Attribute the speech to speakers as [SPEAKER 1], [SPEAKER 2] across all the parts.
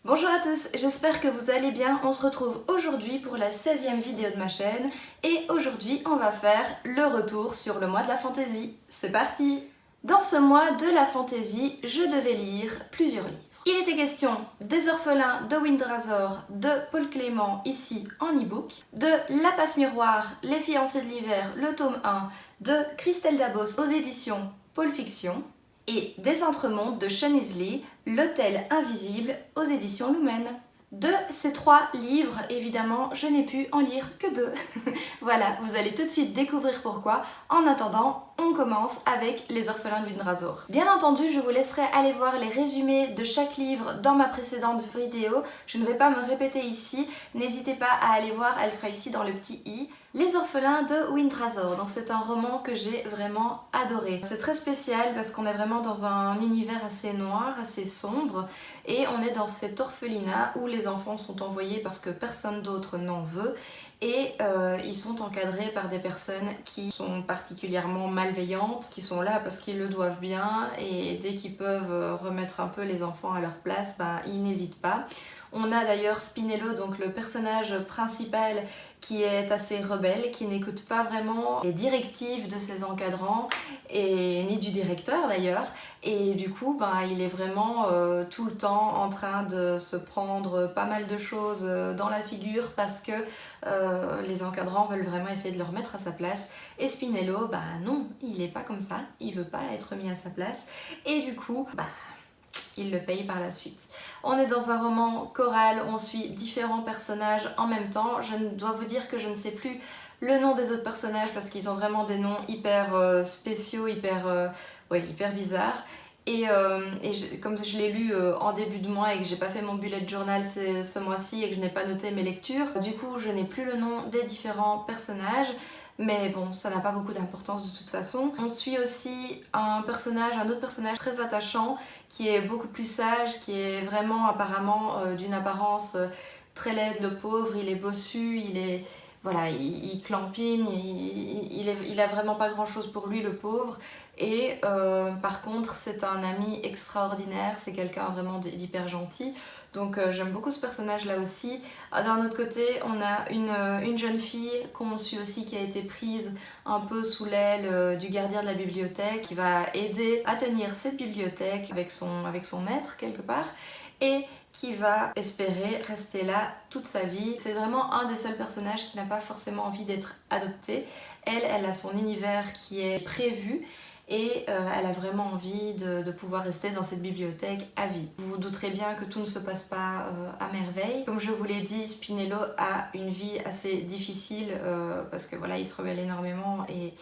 [SPEAKER 1] Bonjour à tous, j'espère que vous allez bien. On se retrouve aujourd'hui pour la 16e vidéo de ma chaîne et aujourd'hui on va faire le retour sur le mois de la fantaisie. C'est parti! Dans ce mois de la fantaisie, je devais lire plusieurs livres. Il était question des orphelins de Windrasor de Paul Clément, ici en e-book, de La Passe-Miroir, Les fiancés de l'hiver, le tome 1 de Christelle Dabos aux éditions Pôle Fiction, et Des Entremondes de Sean Isley, L'Hôtel Invisible aux éditions Lumen. De ces trois livres, évidemment, je n'ai pu en lire que deux. Voilà, vous allez tout de suite découvrir pourquoi. En attendant, on commence avec Les Orphelins de Windrasor. Bien entendu, je vous laisserai aller voir les résumés de chaque livre dans ma précédente vidéo. Je ne vais pas me répéter ici, n'hésitez pas à aller voir, elle sera ici dans le petit i. Les Orphelins de Windrasor, donc c'est un roman que j'ai vraiment adoré. C'est très spécial parce qu'on est vraiment dans un univers assez noir, assez sombre, et on est dans cet orphelinat où les enfants sont envoyés parce que personne d'autre n'en veut, et ils sont encadrés par des personnes qui sont particulièrement malveillantes, qui sont là parce qu'ils le doivent bien, et dès qu'ils peuvent remettre un peu les enfants à leur place, ils n'hésitent pas. On a d'ailleurs Spinello, donc le personnage principal, qui est assez rebelle, qui n'écoute pas vraiment les directives de ses encadrants, et ni du directeur d'ailleurs, et du coup il est vraiment tout le temps en train de se prendre pas mal de choses dans la figure parce que les encadrants veulent vraiment essayer de le remettre à sa place, et Spinello, non, il est pas comme ça, il veut pas être mis à sa place, et du coup, il le paye par la suite. On est dans un roman choral, on suit différents personnages en même temps. Je dois vous dire que je ne sais plus le nom des autres personnages parce qu'ils ont vraiment des noms hyper spéciaux, hyper bizarres. Comme je l'ai lu en début de mois et que j'ai pas fait mon bullet journal ce mois-ci et que je n'ai pas noté mes lectures, du coup je n'ai plus le nom des différents personnages. Mais bon, ça n'a pas beaucoup d'importance de toute façon. On suit aussi un autre personnage très attachant qui est beaucoup plus sage, qui est vraiment apparemment d'une apparence très laide, le pauvre. Il est bossu, il clampine, il a vraiment pas grand chose pour lui, le pauvre. Et par contre, c'est un ami extraordinaire, c'est quelqu'un vraiment d'hyper gentil. Donc j'aime beaucoup ce personnage là aussi. D'un autre côté, on a une jeune fille qu'on suit aussi qui a été prise un peu sous l'aile du gardien de la bibliothèque, qui va aider à tenir cette bibliothèque avec son maître quelque part, et qui va espérer rester là toute sa vie. C'est vraiment un des seuls personnages qui n'a pas forcément envie d'être adopté. Elle a son univers qui est prévu, et elle a vraiment envie de pouvoir rester dans cette bibliothèque à vie. Vous vous douterez bien que tout ne se passe pas à merveille. Comme je vous l'ai dit, Spinello a une vie assez difficile parce que voilà, il se rebelle énormément et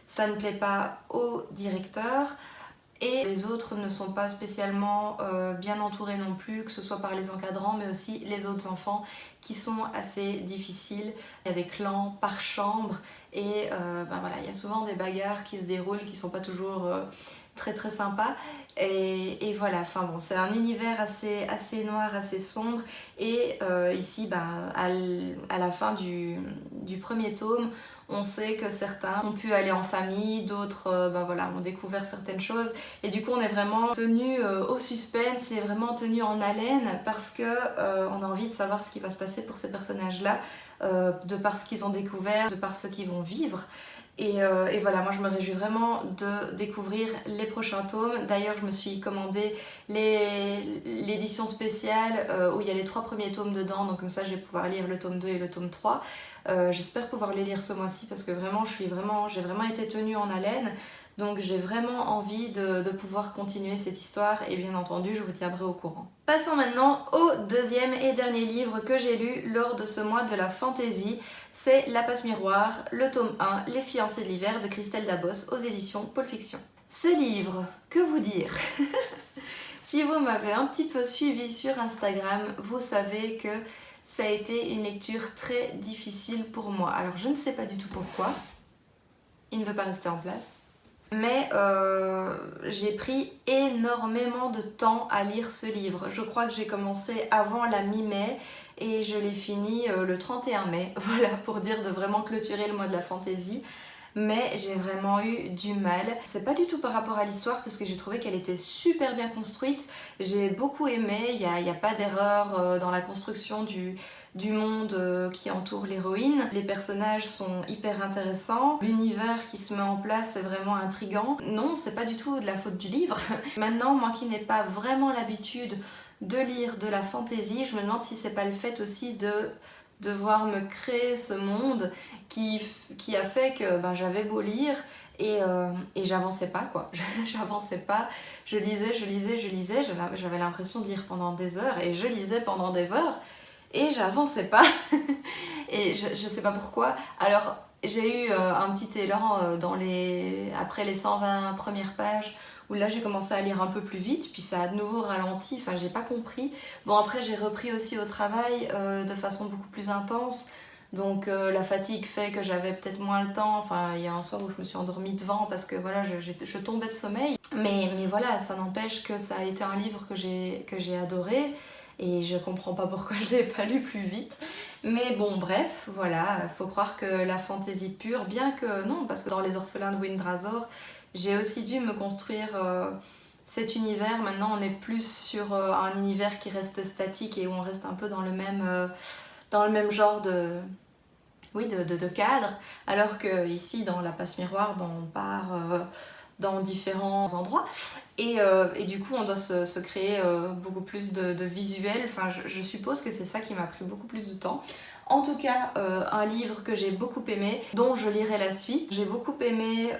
[SPEAKER 1] ça ne plaît pas au directeur. Et les autres ne sont pas spécialement bien entourés non plus, que ce soit par les encadrants, mais aussi les autres enfants qui sont assez difficiles. Il y a des clans par chambre, et il y a souvent des bagarres qui se déroulent qui sont pas toujours très très sympas. Et voilà, c'est un univers assez noir, assez sombre. Et ici, à la fin du premier tome, on sait que certains ont pu aller en famille, d'autres ont découvert certaines choses, et du coup on est vraiment tenu au suspense et vraiment tenu en haleine parce que on a envie de savoir ce qui va se passer pour ces personnages-là, de par ce qu'ils ont découvert, de par ce qu'ils vont vivre. Et voilà, moi je me réjouis vraiment de découvrir les prochains tomes. D'ailleurs, je me suis commandé l'édition spéciale où il y a les 3 premiers tomes dedans, donc comme ça je vais pouvoir lire le tome 2 et le tome 3. J'espère pouvoir les lire ce mois-ci parce que vraiment j'ai vraiment été tenue en haleine, donc j'ai vraiment envie de pouvoir continuer cette histoire, et bien entendu je vous tiendrai au courant. Passons maintenant au deuxième et dernier livre que j'ai lu lors de ce mois de la fantaisie. C'est La Passe-Miroir, le tome 1, Les fiancés de l'hiver de Christelle Dabos aux éditions Pôle Fiction. Ce livre, que vous dire? Si vous m'avez un petit peu suivi sur Instagram, vous savez que ça a été une lecture très difficile pour moi. Alors je ne sais pas du tout pourquoi, il ne veut pas rester en place, mais j'ai pris énormément de temps à lire ce livre. Je crois que j'ai commencé avant la mi-mai et je l'ai fini le 31 mai, voilà, pour dire de vraiment clôturer le mois de la fantaisie. mais j'ai vraiment eu du mal. C'est pas du tout par rapport à l'histoire parce que j'ai trouvé qu'elle était super bien construite. J'ai beaucoup aimé, il y a pas d'erreur dans la construction du monde qui entoure l'héroïne. Les personnages sont hyper intéressants. L'univers qui se met en place est vraiment intriguant. Non, c'est pas du tout de la faute du livre. Maintenant, moi qui n'ai pas vraiment l'habitude de lire de la fantasy, je me demande si c'est pas le fait aussi de devoir me créer ce monde qui a fait que j'avais beau lire et j'avançais pas quoi. J'avançais pas, je lisais, j'avais l'impression de lire pendant des heures et je lisais pendant des heures et j'avançais pas. Et je sais pas pourquoi. Alors j'ai eu un petit élan après les 120 premières pages où là j'ai commencé à lire un peu plus vite, puis ça a de nouveau ralenti, enfin j'ai pas compris. Bon après j'ai repris aussi au travail de façon beaucoup plus intense, donc la fatigue fait que j'avais peut-être moins le temps, enfin il y a un soir où je me suis endormie devant parce que voilà je tombais de sommeil. Mais voilà, ça n'empêche que ça a été un livre que j'ai adoré, et je comprends pas pourquoi je l'ai pas lu plus vite. Mais bon, bref, voilà, faut croire que la fantaisie pure, bien que non, parce que dans Les Orphelins de Wyndrasor, j'ai aussi dû me construire cet univers. Maintenant, on est plus sur un univers qui reste statique et où on reste un peu dans le même genre de cadre. Alors que ici, dans La Passe Miroir, on part dans différents endroits. Et du coup, on doit se créer beaucoup plus de visuels. Enfin, je suppose que c'est ça qui m'a pris beaucoup plus de temps. En tout cas, un livre que j'ai beaucoup aimé, dont je lirai la suite. J'ai beaucoup aimé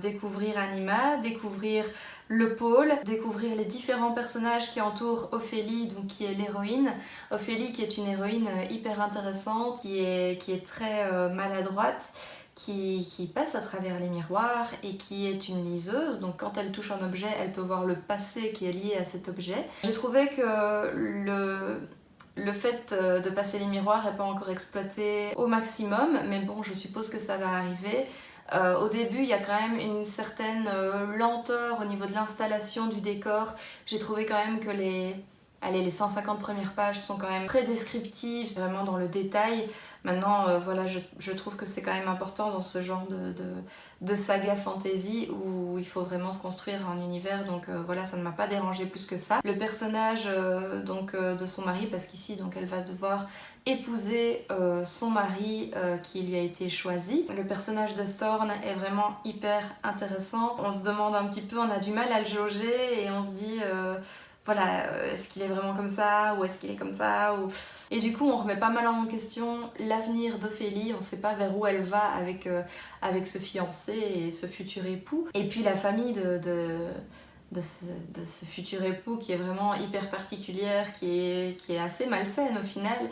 [SPEAKER 1] découvrir Anima, découvrir le pôle, découvrir les différents personnages qui entourent Ophélie, donc qui est l'héroïne. Ophélie qui est une héroïne hyper intéressante, qui est très maladroite, qui passe à travers les miroirs et qui est une liseuse. Donc quand elle touche un objet, elle peut voir le passé qui est lié à cet objet. J'ai trouvé que le fait de passer les miroirs n'est pas encore exploité au maximum, mais bon, je suppose que ça va arriver. Au début, il y a quand même une certaine lenteur au niveau de l'installation du décor. J'ai trouvé quand même que les 150 premières pages sont quand même très descriptives, vraiment dans le détail. Maintenant, voilà, je trouve que c'est quand même important dans ce genre de saga fantasy où il faut vraiment se construire un univers, donc voilà, ça ne m'a pas dérangé plus que ça. Le personnage de son mari, parce qu'ici donc elle va devoir épouser son mari qui lui a été choisi. Le personnage de Thorn est vraiment hyper intéressant. On se demande un petit peu, on a du mal à le jauger et on se dit voilà, est-ce qu'il est vraiment comme ça ou est-ce qu'il est comme ça ou... Et du coup on remet pas mal en question l'avenir d'Ophélie, on sait pas vers où elle va avec ce fiancé et ce futur époux. Et puis la famille de ce futur époux qui est vraiment hyper particulière, qui est assez malsaine au final.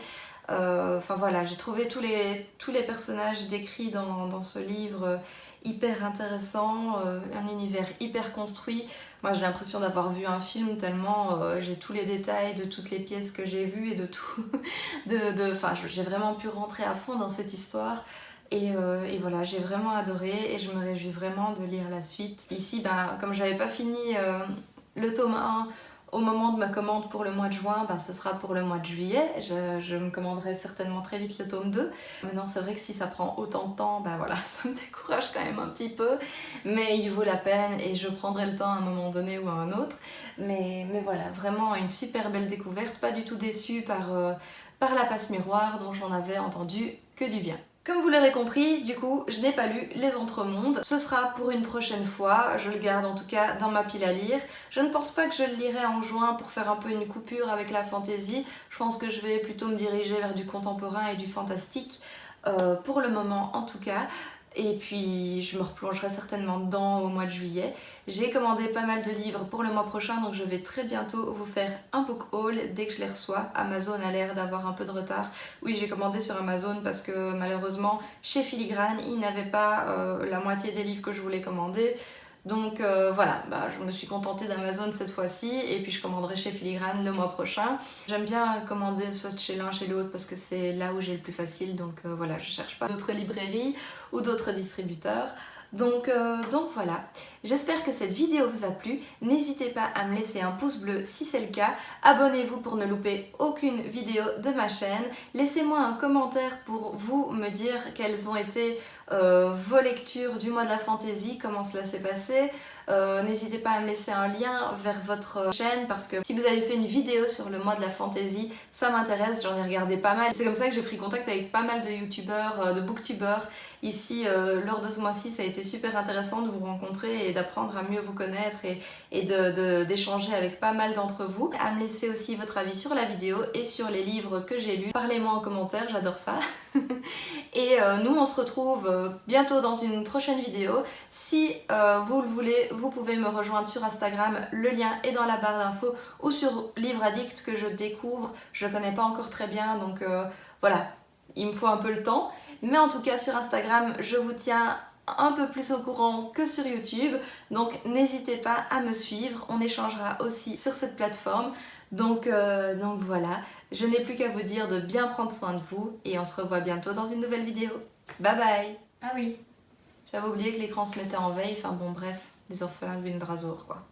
[SPEAKER 1] Enfin voilà, j'ai trouvé tous les personnages décrits dans ce livre hyper intéressants, un univers hyper construit. Moi j'ai l'impression d'avoir vu un film tellement j'ai tous les détails de toutes les pièces que j'ai vues et de tout. Enfin, j'ai vraiment pu rentrer à fond dans cette histoire. Et voilà, j'ai vraiment adoré et je me réjouis vraiment de lire la suite. Ici, comme j'avais pas fini le tome 1 au moment de ma commande pour le mois de juin, ce sera pour le mois de juillet. Je me commanderai certainement très vite le tome 2. Maintenant, c'est vrai que si ça prend autant de temps, voilà, ça me décourage quand même un petit peu. Mais il vaut la peine et je prendrai le temps à un moment donné ou à un autre. Mais voilà, vraiment une super belle découverte. Pas du tout déçue par La Passe Miroir, dont j'en avais entendu que du bien. Comme vous l'aurez compris, du coup, je n'ai pas lu Les Entremondes. Ce sera pour une prochaine fois, je le garde en tout cas dans ma pile à lire. Je ne pense pas que je le lirai en juin pour faire un peu une coupure avec la fantasy. Je pense que je vais plutôt me diriger vers du contemporain et du fantastique, pour le moment en tout cas. Et puis je me replongerai certainement dedans au mois de juillet. J'ai commandé pas mal de livres pour le mois prochain, donc je vais très bientôt vous faire un book haul dès que je les reçois. Amazon a l'air d'avoir un peu de retard. Oui, j'ai commandé sur Amazon parce que malheureusement chez Filigrane, ils n'avaient pas la moitié des livres que je voulais commander. Donc voilà, je me suis contentée d'Amazon cette fois-ci et puis je commanderai chez Filigrane le mois prochain. J'aime bien commander soit chez l'un chez l'autre parce que c'est là où j'ai le plus facile, donc voilà, je cherche pas d'autres librairies ou d'autres distributeurs. Donc voilà, j'espère que cette vidéo vous a plu. N'hésitez pas à me laisser un pouce bleu si c'est le cas. Abonnez-vous pour ne louper aucune vidéo de ma chaîne. Laissez-moi un commentaire pour vous me dire quelles ont été vos lectures du mois de la fantaisie, comment cela s'est passé. N'hésitez pas à me laisser un lien vers votre chaîne parce que si vous avez fait une vidéo sur le mois de la fantaisie, ça m'intéresse, j'en ai regardé pas mal. C'est comme ça que j'ai pris contact avec pas mal de youtubeurs, de booktubeurs. Ici, lors de ce mois-ci, ça a été super intéressant de vous rencontrer et d'apprendre à mieux vous connaître et d'échanger avec pas mal d'entre vous. À me laisser aussi votre avis sur la vidéo et sur les livres que j'ai lus. Parlez-moi en commentaire, j'adore ça. Et nous, on se retrouve bientôt dans une prochaine vidéo. Si vous le voulez, vous pouvez me rejoindre sur Instagram, le lien est dans la barre d'infos, ou sur Livre Addict que je découvre. Je ne connais pas encore très bien, donc voilà, il me faut un peu le temps. Mais en tout cas, sur Instagram, je vous tiens un peu plus au courant que sur YouTube. Donc n'hésitez pas à me suivre, on échangera aussi sur cette plateforme. Donc voilà, je n'ai plus qu'à vous dire de bien prendre soin de vous et on se revoit bientôt dans une nouvelle vidéo. Bye bye! Ah oui, j'avais oublié que l'écran se mettait en veille, enfin bon bref, les orphelins de Windrasor quoi.